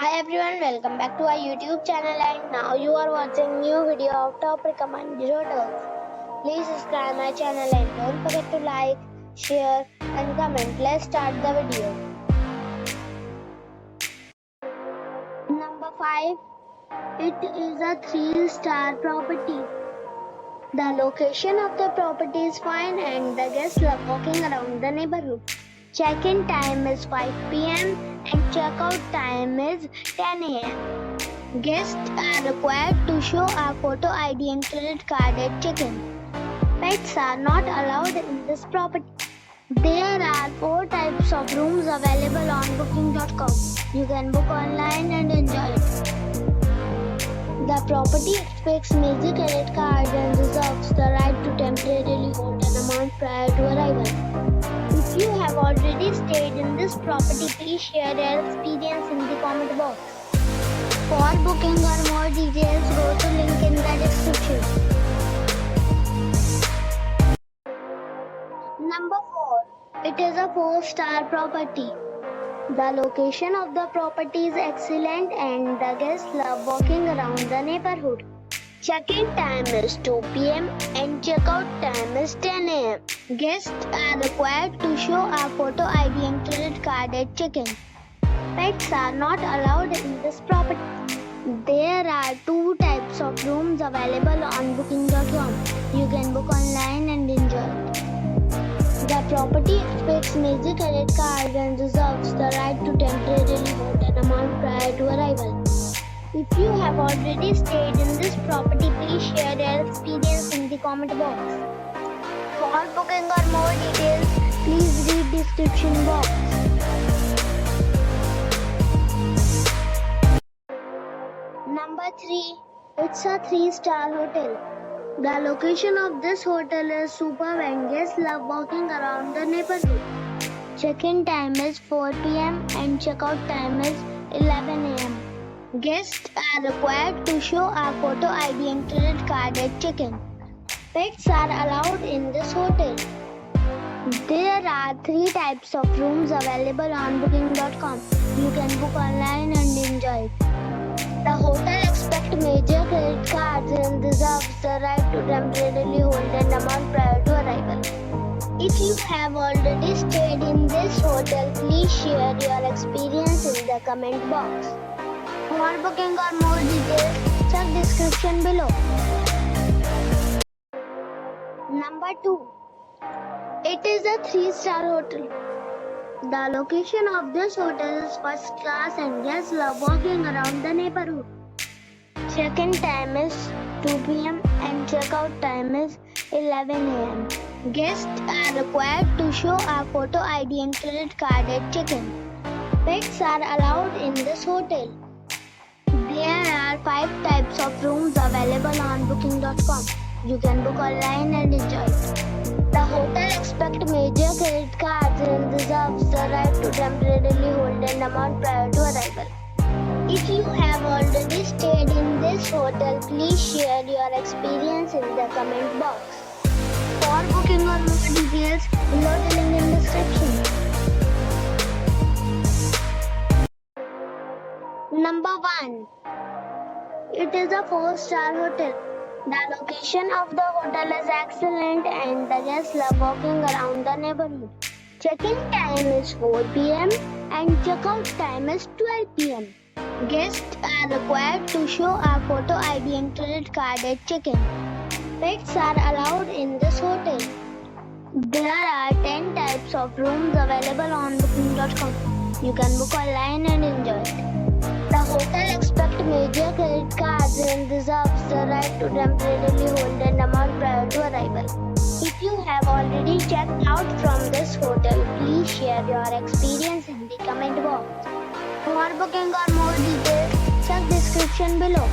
Hi everyone, welcome back to our YouTube channel and now you are watching new video of top recommended hotels. Please subscribe my channel and don't forget to like, share and comment. Let's start the video. Number 5. It is a 3-star property. The location of the property is fine and the guests love walking around the neighborhood. Check-in time is 5 p.m. and check-out time is 10 a.m. Guests are required to show a photo ID and credit card at check-in. Pets are not allowed in this property. There are 4 types of rooms available on booking.com. You can book online and enjoy it. The property expects major credit cards and reserves the right to temporarily hold an amount prior to arrival. If you have already stayed in this property, please share your experience in the comment box. For booking or more details, go to link in the description. Number 4. It is a 4-star property. The location of the property is excellent and the guests love walking around the neighborhood. Check-in time is 2 p.m. and check-out time is 10 a.m. Guests are required to show a photo ID and credit card at check-in. Pets are not allowed in this property. There are 2 types of rooms available on booking.com. You can book online and enjoy it. The property expects major credit cards and reserves the right to temporarily hold an amount prior to arrival. If you have already stayed in this property, please share your experience in the comment box. For booking or more details, please read description box. Number 3. It's a 3-star hotel. The location of this hotel is superb and guests love walking around the neighborhood. Check-in time is 4 p.m. and check-out time is 11 a.m. Guests are required to show a photo ID and credit card at check-in. Pets are allowed in this hotel. There are 3 types of rooms available on booking.com. You can book online and enjoy it. The hotel expects major credit cards and reserves the right to temporarily hold an amount prior to arrival. If you have already stayed in this hotel, please share your experience in the comment box. For booking or more details, check description below. Number 2. It is a 3-star hotel. The location of this hotel is first class and guests love walking around the neighborhood. Check-in time is 2 p.m. and check-out time is 11 a.m. Guests are required to show a photo ID and credit card at check-in. Pets are allowed in this hotel. There are 5 types of rooms available on booking.com. You can book online and enjoy it. The hotel expects major credit cards and reserves the right to temporarily hold an amount prior to arrival. If you have already stayed in this hotel, please share your experience in the comment box. For booking or more details, below the link in description. Number 1. It is a 4-star hotel. The location of the hotel is excellent and the guests love walking around the neighborhood. Check-in time is 4 p.m. and check-out time is 12 p.m. Guests are required to show a photo ID and credit card at check-in. Pets are allowed in this hotel. There are 10 types of rooms available on booking.com. You can book online and enjoy it. The hotel expects major credit cards and reserves the right to temporarily hold an amount prior to arrival. If you have already checked out from this hotel, please share your experience in the comment box. For booking or more details, check description below.